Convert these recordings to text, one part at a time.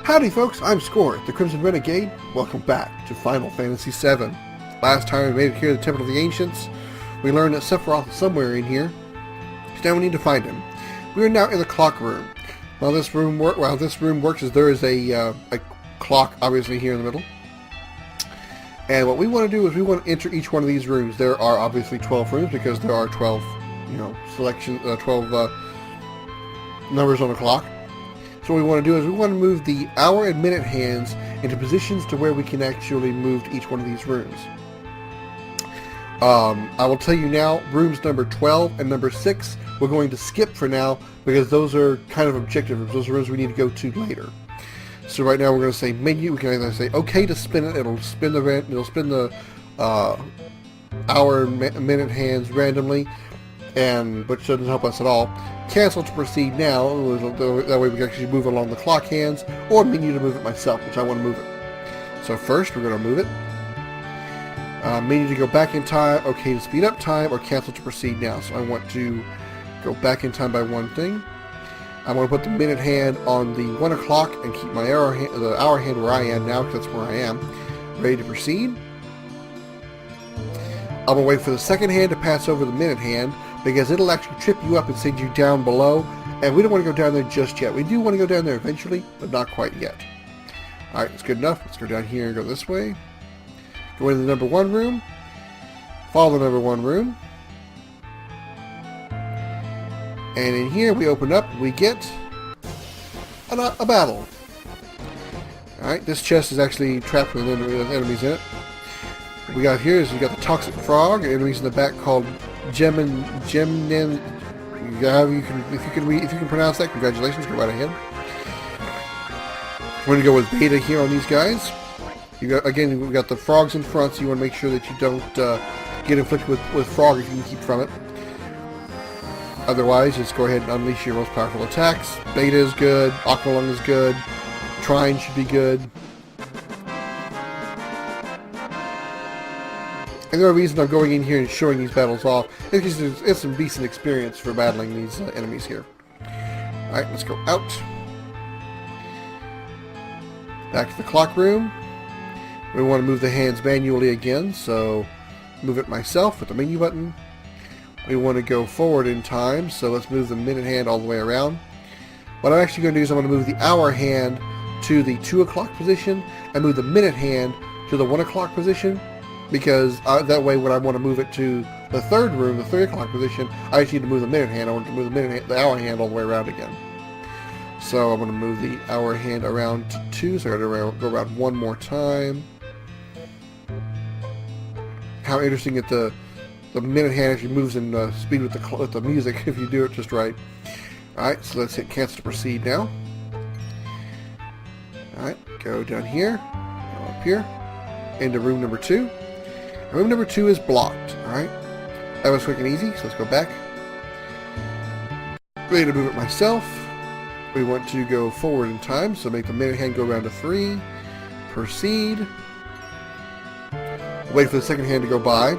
Howdy folks, I'm Scoryth, the Crimson Renegade. Welcome back to Final Fantasy VII. Last time we made it here to the Temple of the Ancients, we learned that Sephiroth is somewhere in here. So now we need to find him. We are now in the clock room. While this room works, is there is a clock obviously here in the middle. And what we want to do is we want to enter each one of these rooms. There are obviously 12 rooms because there are 12, 12 numbers on the clock. So what we want to do is we want to move the hour and minute hands into positions to where we can actually move to each one of these rooms. I will tell you now, rooms number 12 and number 6 we're going to skip for now because those are kind of objective rooms. Those are rooms we need to go to later. So right now we're going to say menu. We can either say OK to spin it. It'll spin the hour and minute hands randomly, which doesn't help us at all. Cancel to proceed now. That way we can actually move along the clock hands, or menu to move it myself, which I want to move it. So first we're going to move it. Menu to go back in time, OK to speed up time, or cancel to proceed now. So I want to go back in time by one thing. I want to put the minute hand on the 1 o'clock and keep my the hour hand where I am now, because that's where I am. Ready to proceed. I'm going to wait for the second hand to pass over the minute hand, because it'll actually trip you up and send you down below, and we don't want to go down there just yet. We do want to go down there eventually, but not quite yet. Alright, that's good enough. Let's go down here and go this way. Go into the number 1 room. Follow the number 1 room. And in here we open up, we get a battle. Alright, this chest is actually trapped with enemies in it. What we got here is we got the toxic frog, enemies in the back called Gemnin. If you can pronounce that, congratulations, go right ahead. We're gonna go with beta here on these guys. Again, we've got the frogs in front, so you want to make sure that you don't get inflicted with frog if you can keep from it. Otherwise, just go ahead and unleash your most powerful attacks. Beta is good, Aqualung is good, Trine should be good. And the only reason I'm going in here and showing these battles off is because it's some decent experience for battling these enemies here. Alright, let's go out. Back to the clock room. We want to move the hands manually again, so move it myself with the menu button. We want to go forward in time, so let's move the minute hand all the way around. What I'm actually going to do is I'm going to move the hour hand to the 2 o'clock position and move the minute hand to the 1 o'clock position, because that way when I want to move it to the 3rd room, the 3 o'clock position, I just need to move the minute hand. I want to move the hour hand all the way around again. So I'm going to move the hour hand around to 2, so I got to go around one more time. How interesting that the minute hand actually moves in speed with the music if you do it just right. Alright, so let's hit cancel to proceed now. Alright, go down here, go up here, into room number 2. Room number 2 is blocked, alright? That was quick and easy, so let's go back. Ready to move it myself. We want to go forward in time, so make the minute hand go around to 3. Proceed. Wait for the second hand to go by.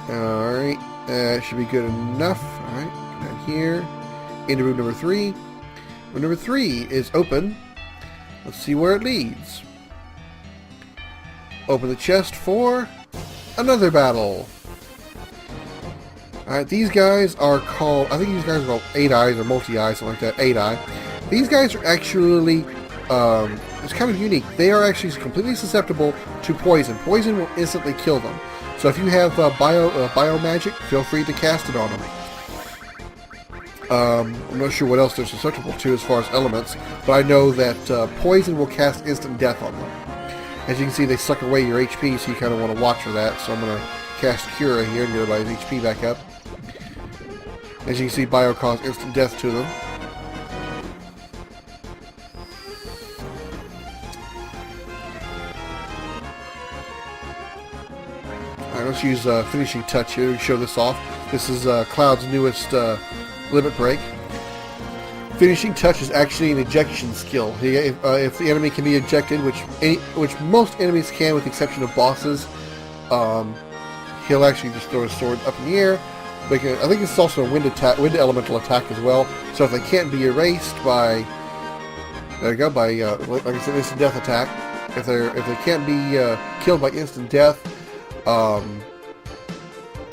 Alright, that should be good enough. Alright, down here. Into room number 3. Room number 3 is open. Let's see where it leads. Open the chest for another battle. Alright, these guys are called, I think these guys are called 8 Eyes or Multi-Eyes, something like that, 8 Eye. These guys are actually, it's kind of unique. They are actually completely susceptible to poison. Poison will instantly kill them. So if you have bio magic, feel free to cast it on them. I'm not sure what else they're susceptible to as far as elements, but I know that poison will cast instant death on them. As you can see, they suck away your HP, so you kind of want to watch for that. So I'm going to cast Cura here and get everybody's HP back up. As you can see, bio cause instant death to them. Alright, let's use Finishing Touch here to show this off. This is Cloud's newest Limit Break. Finishing Touch is actually an ejection skill. If the enemy can be ejected, which most enemies can with the exception of bosses, he'll actually just throw his sword up in the air. I think it's also a wind elemental attack as well. So if they can't be erased by, there you go, by like I said, instant death attack. If they can't be killed by instant death,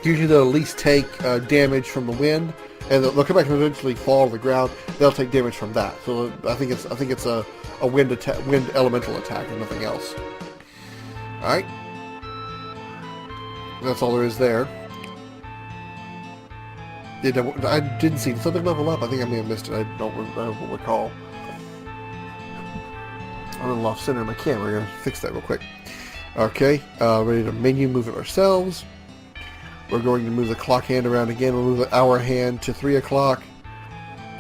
usually they'll at least take damage from the wind, and they'll come back and eventually fall to the ground. They'll take damage from that. So I think it's a wind elemental attack and nothing else. All right, that's all there is there. I didn't see something level up. I think I may have missed it. I don't recall. I'm a little off center of my camera. We're gonna fix that real quick. Okay, ready to menu move it ourselves. We're going to move the clock hand around again. We'll move the hour hand to 3 o'clock,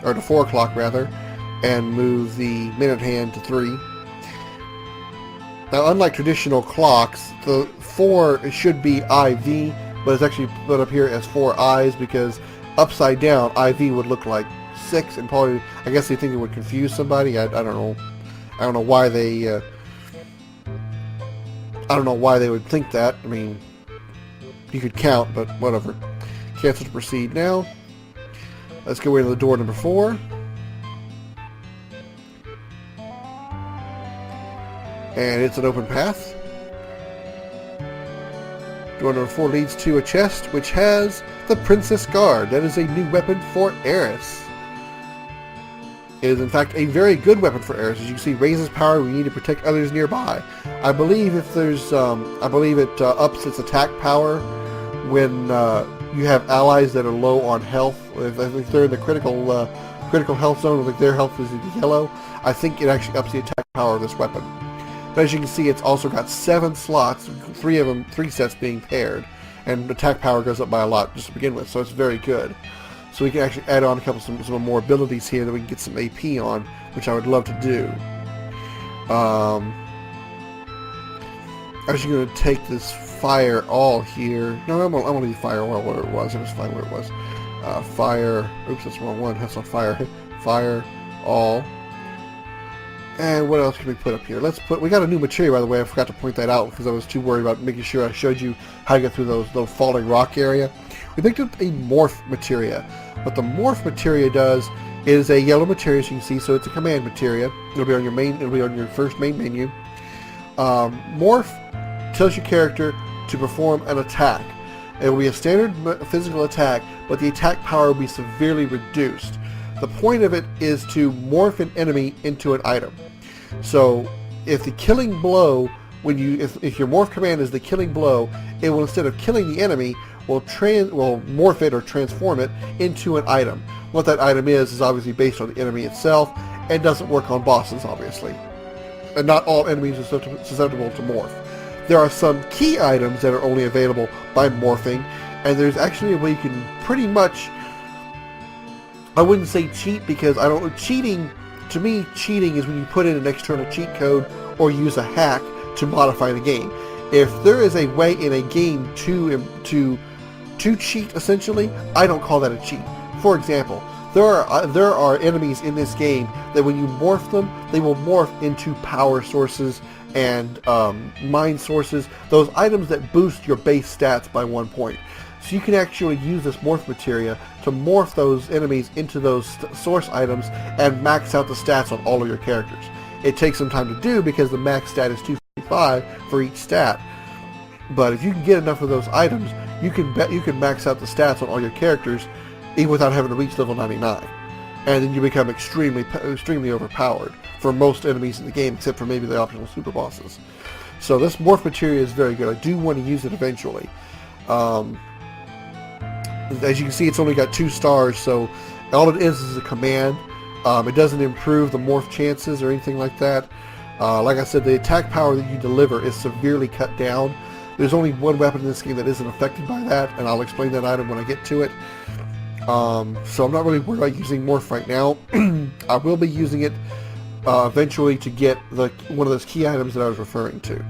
or to 4 o'clock rather, and move the minute hand to 3. Now, unlike traditional clocks, the 4 should be IV, but it's actually put up here as 4 I's because upside down, IV would look like 6, and probably, I guess they think it would confuse somebody. I don't know. I don't know why they. I don't know why they would think that. I mean, you could count, but whatever. Cancel to proceed now. Let's go into the door number 4. And it's an open path. Door number 4 leads to a chest which has the Princess Guard. That is a new weapon for Eris. It is in fact a very good weapon for Eris. As you can see, raises power when you need to protect others nearby. I believe if there's, I believe it ups its attack power when you have allies that are low on health. If they're in the critical health zone, like their health is yellow, I think it actually ups the attack power of this weapon. But as you can see, it's also got 7 slots, 3 sets being paired, and attack power goes up by a lot just to begin with, so it's very good. So we can actually add on some more abilities here that we can get some AP on, which I would love to do. I'm actually going to take this fire all here. No, I'm going to leave fire all where it was. It was fine where it was. Fire. Oops, that's the wrong one. That's not fire. Fire all. And what else can we put up here? We got a new materia, by the way. I forgot to point that out because I was too worried about making sure I showed you how to get through those falling rock area. We picked up a morph materia. What the morph materia does is a yellow materia, as you can see, so it's a command materia. It'll be on your first main menu. Morph tells your character to perform an attack. It will be a standard physical attack, but the attack power will be severely reduced. The point of it is to morph an enemy into an item. So if the killing blow, if your morph command is the killing blow, it will, instead of killing the enemy, will morph it or transform it into an item. What that item is obviously based on the enemy itself, and doesn't work on bosses, obviously. And not all enemies are susceptible to morph. There are some key items that are only available by morphing, and there's actually a way you can pretty much, I wouldn't say cheat, because I don't. Cheating, to me, cheating is when you put in an external cheat code or use a hack to modify the game. If there is a way in a game to cheat, essentially, I don't call that a cheat. For example, there are enemies in this game that when you morph them, they will morph into power sources and mind sources, those items that boost your base stats by 1 point. So you can actually use this morph materia to morph those enemies into those source items and max out the stats on all of your characters. It takes some time to do because the max stat is 255 for each stat. But if you can get enough of those items, you can max out the stats on all your characters even without having to reach level 99. And then you become extremely overpowered for most enemies in the game, except for maybe the optional super bosses. So this morph materia is very good. I do want to use it eventually. As you can see, it's only got 2 stars, so all it is a command. It doesn't improve the morph chances or anything like that. Like I said, the attack power that you deliver is severely cut down. There's only one weapon in this game that isn't affected by that, and I'll explain that item when I get to it. So I'm not really worried about using morph right now. I will be using it eventually to get one of those key items that I was referring to.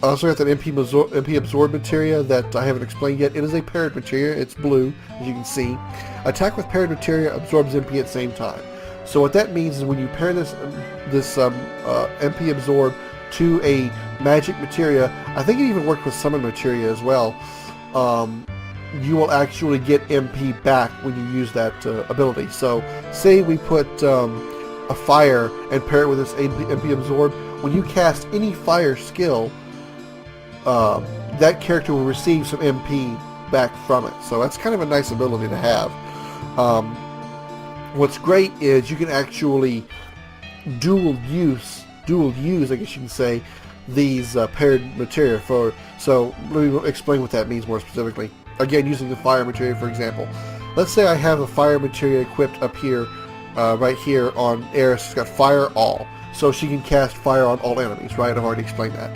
I also got that MP absorb materia that I haven't explained yet. It is a paired materia. It's blue, as you can see. Attack with paired materia absorbs MP at the same time. So what that means is when you pair this MP absorb to a magic materia, I think it even worked with summon materia as well, you will actually get MP back when you use that ability. So say we put a fire and pair it with this MP absorb. When you cast any fire skill, that character will receive some MP back from it. So that's kind of a nice ability to have. What's great is you can actually dual use, I guess you can say, these paired materia for. So let me explain what that means more specifically. Again, using the fire materia for example. Let's say I have the fire materia equipped up here, right here on Eris. It's got fire all, so she can cast fire on all enemies. Right? I've already explained that.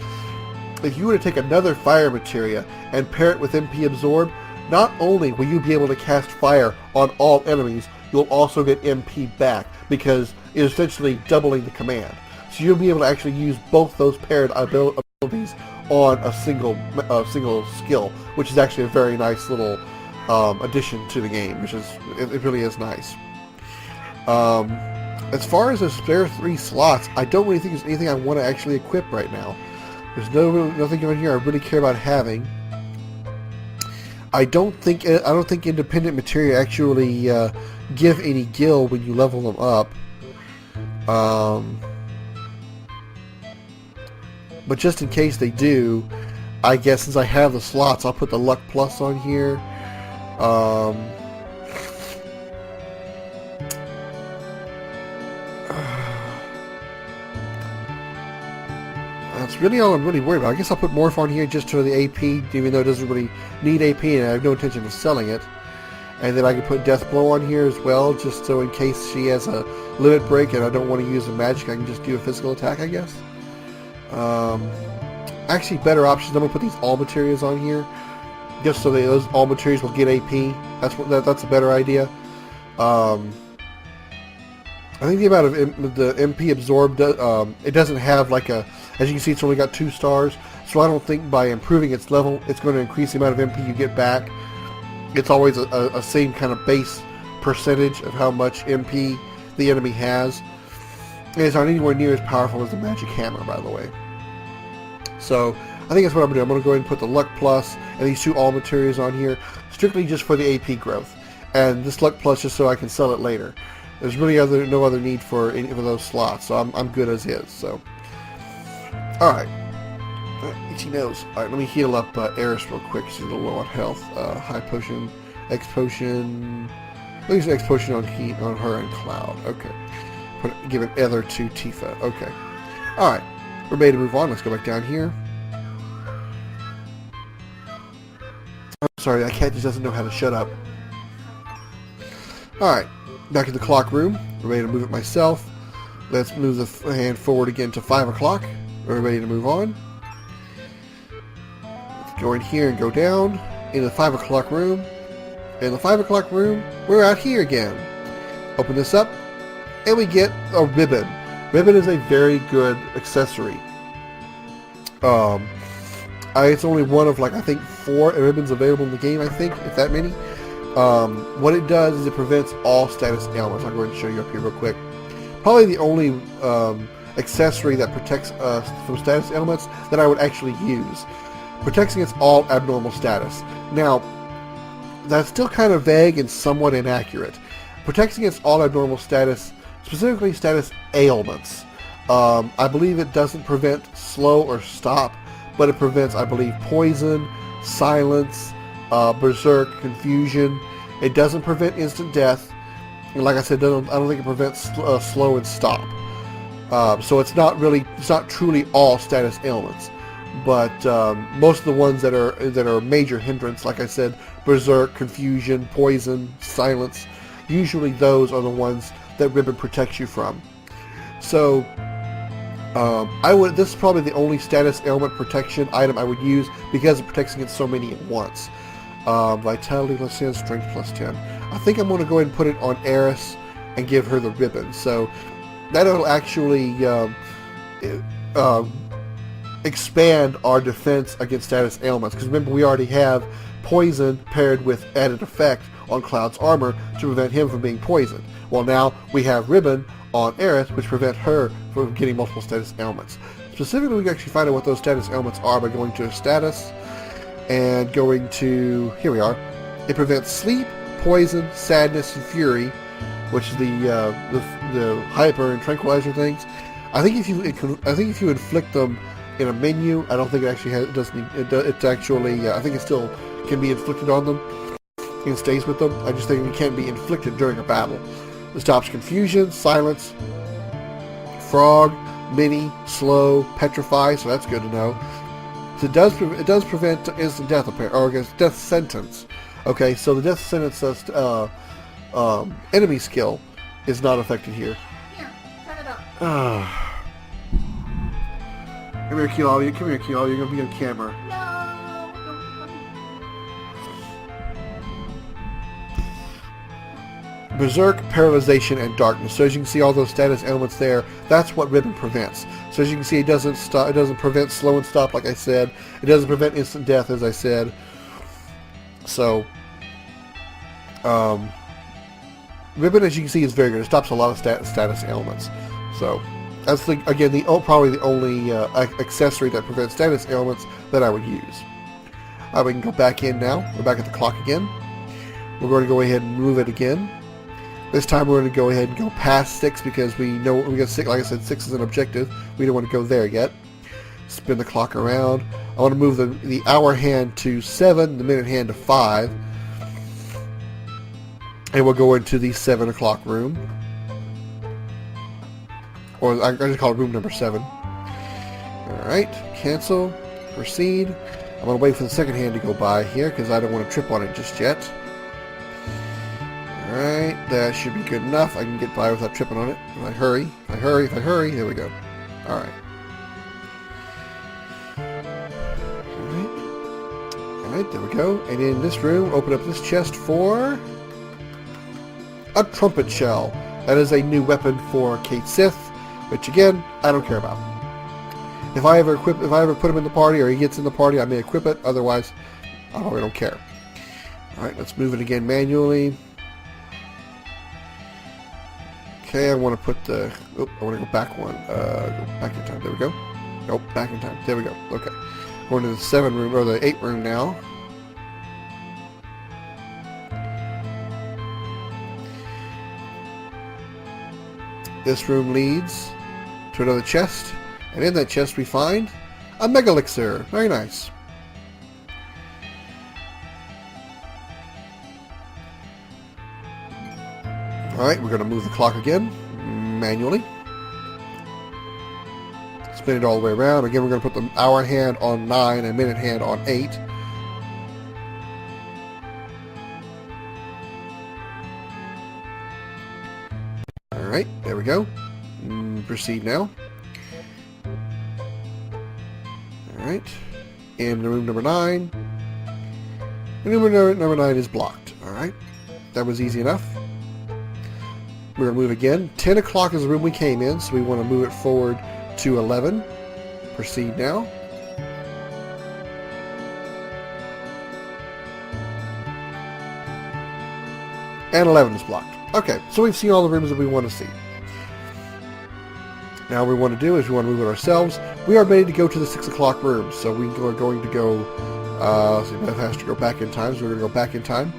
If you were to take another fire materia and pair it with MP absorb, not only will you be able to cast fire on all enemies, you'll also get MP back because it's essentially doubling the command. So you'll be able to actually use both those paired abilities on a single skill, which is actually a very nice little addition to the game, which is it really is nice. As far as the spare 3 slots, I don't really think there's anything I want to actually equip right now. There's nothing in here I really care about having. I don't think independent materia actually give any gil when you level them up. But just in case they do, I guess since I have the slots, I'll put the luck plus on here. That's really all I'm really worried about. I guess I'll put Morph on here just for the AP, even though it doesn't really need AP and I have no intention of selling it. And then I can put Death Blow on here as well, just so in case she has a limit break and I don't want to use a magic, I can just do a physical attack, I guess. Actually, better options. I'm gonna put these all materials on here, just so that those all materials will get AP. That's a better idea. I think the amount of the MP absorbed, it doesn't have like a. As you can see, it's only got 2 stars. So I don't think by improving its level, it's going to increase the amount of MP you get back. It's always a same kind of base percentage of how much MP the enemy has. And it's not anywhere near as powerful as the Magic Hammer, by the way. So I think that's what I'm going to do. I'm going to go ahead and put the Luck Plus and these 2 all materials on here, strictly just for the AP growth. And this Luck Plus just so I can sell it later. There's really no other need for any of those slots, so I'm good as is. So, all right. Itchy nose. All right, let me heal up Eris real quick. She's a little low on health. High potion, X potion. Let me use X potion on heat on her and Cloud. Okay. Give it Ether to Tifa. Okay. All right. We're ready to move on. Let's go back down here. I'm sorry, that cat just doesn't know how to shut up. All right. Back in the clock room. We're ready to move it myself. Let's move the hand forward again to 5 o'clock. We're ready to move on. Let's go in here and go down in the 5 o'clock room. In the 5 o'clock room, we're out here again. Open this up, and we get a ribbon. Ribbon is a very good accessory. It's only one of I think 4 ribbons available in the game. I think, if that many. What it does is it prevents all status ailments. I'll go ahead and show you up here real quick. Probably the only accessory that protects us from status ailments that I would actually use. Protects against all abnormal status. Now, that's still kind of vague and somewhat inaccurate. Protects against all abnormal status, specifically status ailments. I believe it doesn't prevent slow or stop, but it prevents, I believe, poison, silence, berserk, confusion. It doesn't prevent instant death. And like I said, I don't think it prevents slow and stop. So it's not truly all status ailments. But most of the ones that are major hindrance, like I said, berserk, confusion, poison, silence, usually those are the ones that ribbon protects you from. So this is probably the only status ailment protection item I would use because it protects against so many at once. Vitality plus 10, strength plus 10. I think I'm going to go ahead and put it on Eris and give her the ribbon. So that'll actually expand our defense against status ailments. Because remember, we already have poison paired with added effect on Cloud's armor to prevent him from being poisoned. Well, now we have ribbon on Eris, which prevent her from getting multiple status ailments. Specifically, we can actually find out what those status elements are by going to status and going to, here we are. It prevents sleep, poison, sadness, and fury, which is the hyper and tranquilizer things. I think if you inflict them in a menu, I don't think it actually has. It doesn't. It's actually. I think it still can be inflicted on them and stays with them. I just think it can't be inflicted during a battle. It stops confusion, silence, frog, mini, slow, petrify. So that's good to know. So it does prevent instant death, or death sentence. Okay, so the death sentence enemy skill is not affected here. Yeah, turn it up. Come here, Keylolly. Come here, Keylolly. You're gonna be on camera. No. Berserk, Paralyzation, and Darkness. So as you can see, all those status elements there, that's what Ribbon prevents. So as you can see, it doesn't stop. It doesn't prevent slow and stop, like I said. It doesn't prevent instant death, as I said. So, Ribbon, as you can see, is very good. It stops a lot of status elements. So that's probably the only accessory that prevents status elements that I would use. We can go back in now. We're back at the clock again. We're going to go ahead and move it again. This time we're going to go ahead and go past 6 because we know we got 6. Like I said, 6 is an objective. We don't want to go there yet. Spin the clock around. I want to move the hour hand to 7, the minute hand to 5. And we'll go into the 7 o'clock room. Or I just call it room number 7. Alright, cancel, proceed. I'm going to wait for the second hand to go by here because I don't want to trip on it just yet. Alright, that should be good enough. I can get by without tripping on it. If I hurry, there we go. Alright. Alright, there we go. And in this room, open up this chest for a Trumpet Shell. That is a new weapon for Kate Sith, which again, I don't care about. If I ever put him in the party or he gets in the party, I may equip it. Otherwise, I probably don't care. Alright, let's move it again manually. Okay, I want to put the... Oh, I want to go back one. Go back in time. There we go. Nope, back in time. There we go. Okay. Going to the 7 room, or the 8 room now. This room leads to another chest. And in that chest we find a Mega Elixir. Very nice. Alright, we're going to move the clock again, manually. Spin it all the way around. Again, we're going to put the hour hand on 9 and minute hand on 8. Alright, there we go. Proceed now. Alright, in room number 9. Room number 9 is blocked. Alright, that was easy enough. We're going to move again. 10 o'clock is the room we came in, so we want to move it forward to 11. Proceed now. And 11 is blocked. Okay, so we've seen all the rooms that we want to see. Now what we want to do is we want to move it ourselves. We are ready to go to the 6 o'clock room, so we are going to go... so Beth has to go back in time, so we're going to go back in time.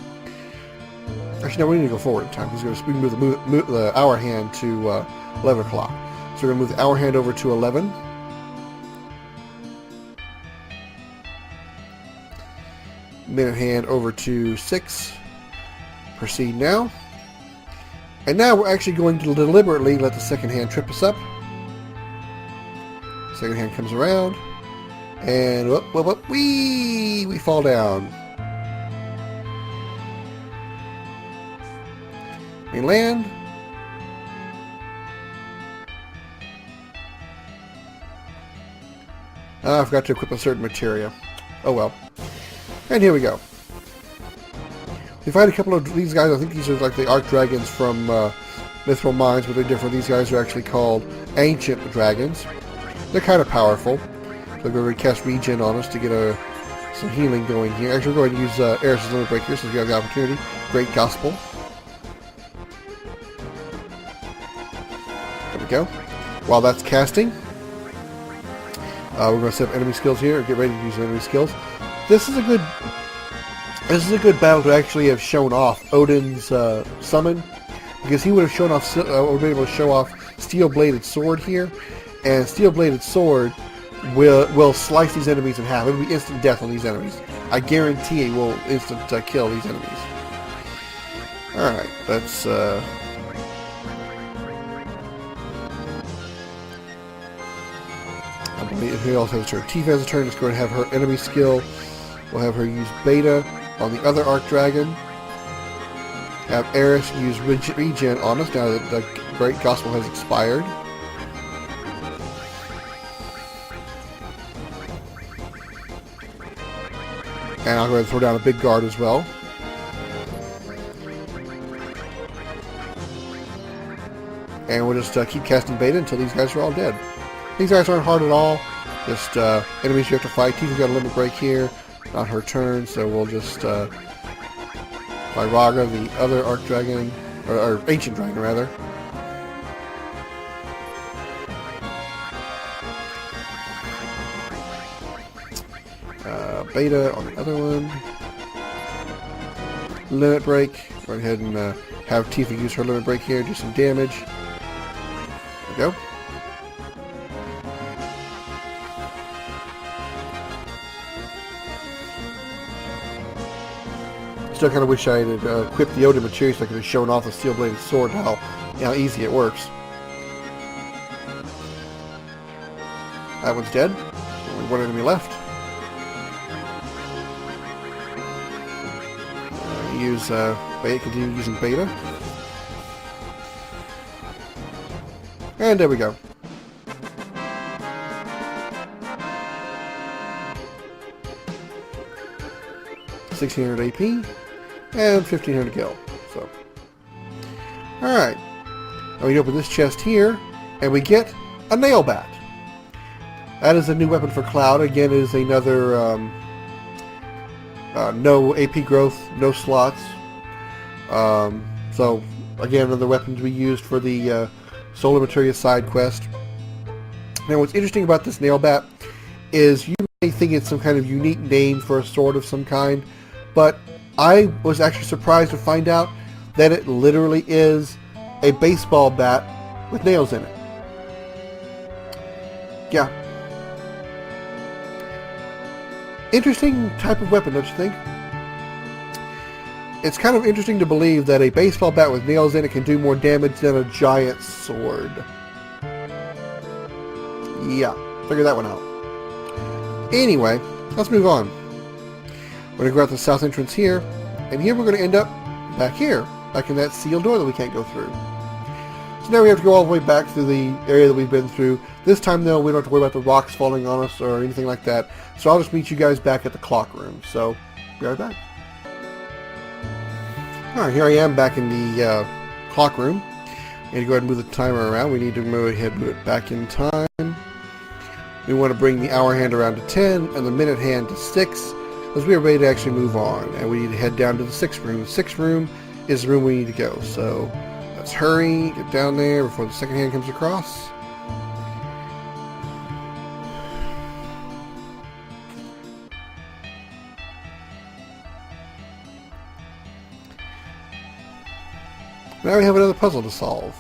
Actually, no, we need to go forward in time, because we can move the hour hand to 11 o'clock. So we're going to move the hour hand over to 11. Minute hand over to 6. Proceed now. And now we're actually going to deliberately let the second hand trip us up. Second hand comes around. And whoop, we fall down. We land. I forgot to equip a certain materia. Oh well. And here we go. We find a couple of these guys. I think these are like the Arc Dragons from Mithril Mines, but they're different. These guys are actually called Ancient Dragons. They're kind of powerful. So we're going to cast Regen on us to get some healing going here. Actually, we're going to use Eris's Limit Breaker since we have the opportunity. Great Gospel. There we go. While that's casting, We're going to set up enemy skills here. Get ready to use enemy skills. This is a good battle to actually have shown off Odin's summon, because he would have shown off, would be able to show off steel-bladed sword here, and steel-bladed sword will slice these enemies in half. It'll be instant death on these enemies. I guarantee it will instant kill these enemies. All right, let's. I believe he also has a turn. Tifa has a turn. Let's go and have her enemy skill. We'll have her use Beta on the other Arc Dragon. Have Eris use Regen on us now that the Great Gospel has expired. And I'll go ahead and throw down a big guard as well. And we'll just keep casting Beta until these guys are all dead. These guys aren't hard at all. Just enemies you have to fight. Tifa's got a limit break here. Not her turn, so we'll just by Raga, the other Arc Dragon, or Ancient Dragon rather. Beta on the other one. Limit break. Go ahead and have Tifa use her limit break here, do some damage. There we go. Still kind of wish I had equipped the Odin material so I could have shown off the steel-bladed sword and how easy it works. That one's dead. Only one enemy left. Use Beta, continue using Beta. And there we go. 1600 AP and 1500 gil. So, alright. Now we open this chest here, and we get a nail bat. That is a new weapon for Cloud. Again, it is another no AP growth, no slots. So, again, another weapon to be used for the Solar Materia side quest. Now, what's interesting about this nail bat is you may think it's some kind of unique name for a sword of some kind, but I was actually surprised to find out that it literally is a baseball bat with nails in it. Yeah. Interesting type of weapon, don't you think? It's kind of interesting to believe that a baseball bat with nails in it can do more damage than a giant sword. Yeah, figure that one out. Anyway, let's move on. We're going to go out the south entrance here, and here we're going to end up back here, back in that sealed door that we can't go through. So now we have to go all the way back through the area that we've been through. This time, though, we don't have to worry about the rocks falling on us or anything like that. So I'll just meet you guys back at the clock room. So, be right back. Alright, here I am back in the clock room. I'm going to go ahead and move the timer around. We need to move it back in time. We want to bring the hour hand around to 10 and the minute hand to 6, because we are ready to actually move on. And we need to head down to the 6th room. The 6th room is the room we need to go. So let's hurry, get down there before the second hand comes across. Now we have another puzzle to solve.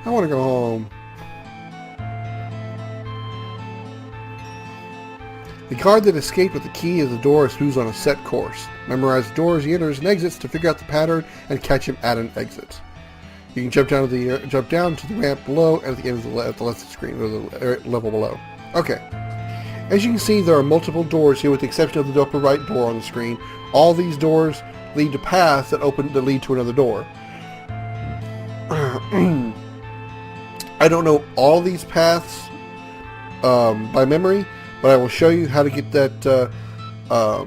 I want to go home. The guard that escaped with the key of the door is who's on a set course. Memorize the doors he enters and exits to figure out the pattern and catch him at an exit. You can jump down to the ramp below and at the end of the left screen, or the level below. Okay. As you can see, there are multiple doors here with the exception of the upper right door on the screen. All these doors lead to paths that lead to another door. I don't know all these paths by memory, but I will show you how to get that, how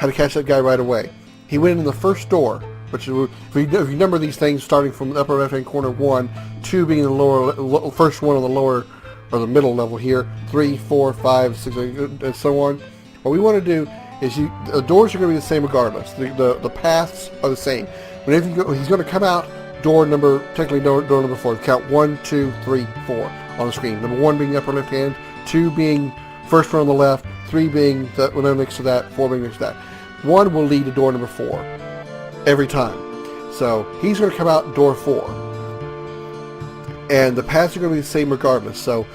to catch that guy right away. He went in the first door, which is, if you number these things starting from the upper left-hand corner, 1, 2 being the lower, first one on the lower, or the middle level here, 3, 4, 5, 6, and so on. What we want to do is the doors are going to be the same regardless. The paths are the same. Whenever you go, he's going to come out door number 4. Count 1, 2, 3, 4 on the screen. Number 1 being upper left hand, 2 being first one on the left, 3 being the one next to that, 4 being next to that. 1 will lead to door number 4 every time. So he's going to come out door 4, and the paths are going to be the same regardless. So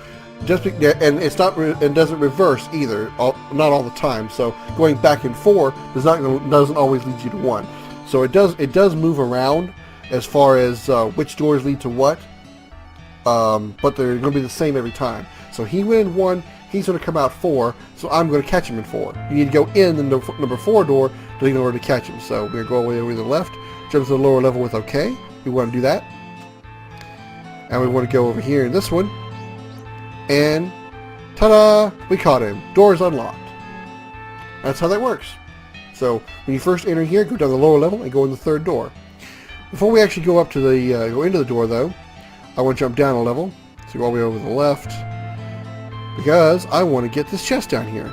and it's not and doesn't reverse either, not all the time. So going back and forth doesn't always lead you to 1. So it does move around as far as which doors lead to what, but they're going to be the same every time. So he went in 1, he's going to come out 4, so I'm going to catch him in 4. You need to go in the number 4 door in order to catch him. So we're going to go all the way over to the left, jump to the lower level with OK. We want to do that. And we want to go over here in this one, and ta-da! We caught him. Door is unlocked. That's how that works. So when you first enter here, go down the lower level and go in the 3rd door. Before we actually go up to the go into the door, though, I want to jump down a level, so go all the way over to the left, because I want to get this chest down here.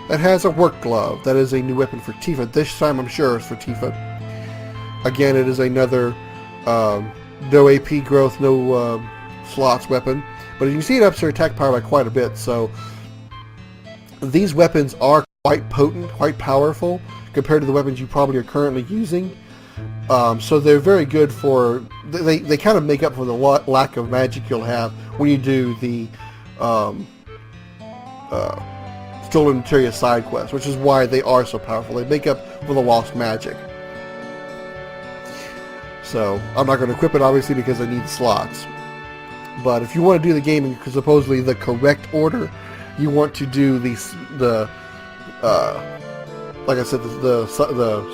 That has a work glove. That is a new weapon for Tifa. This time, I'm sure, it's for Tifa. Again, it is another no AP growth, no slots weapon. But you can see it ups her attack power by quite a bit. So these weapons are quite potent, quite powerful compared to the weapons you probably are currently using. So they're very good for, they kind of make up for the lack of magic you'll have when you do the Stolen Materia side quest, which is why they are so powerful. They make up for the lost magic. So I'm not going to equip it obviously because I need slots. But if you want to do the game in supposedly the correct order, you want to do like I said, the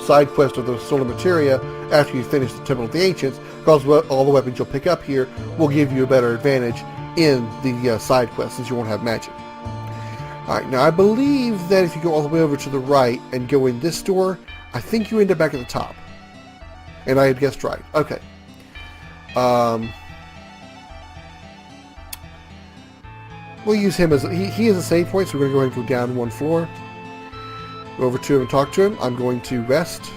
side quest of the Stolen Materia after you finish the Temple of the Ancients, because all the weapons you'll pick up here will give you a better advantage in the side quest since you won't have magic. Alright, now I believe that if you go all the way over to the right and go in this door, I think you end up back at the top. And I had guessed right. Okay. We'll use him as he is a save point, so we're going to go ahead and go down 1 floor. Go over to him and talk to him. I'm going to rest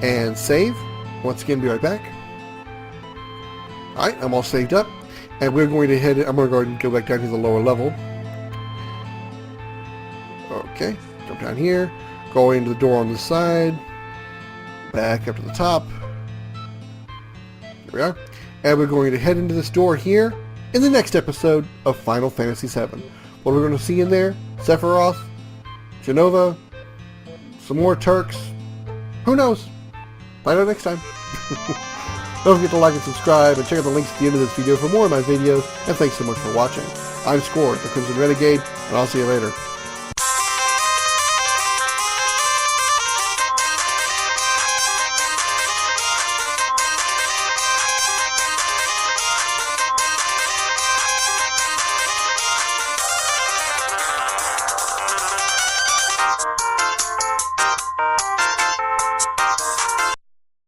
and save. Once again, be right back. Alright, I'm all saved up. And we're going to I'm going to go ahead and go back down to the lower level. Okay, jump down here. Go into the door on this side. Back up to the top. There we are. And we're going to head into this door here in the next episode of Final Fantasy VII. What we're going to see in there? Sephiroth, Genova, some more Turks. Who knows? Find out next time. Don't forget to like and subscribe, and check out the links at the end of this video for more of my videos, and thanks so much for watching. I'm Scoryth, the Crimson Renegade, and I'll see you later.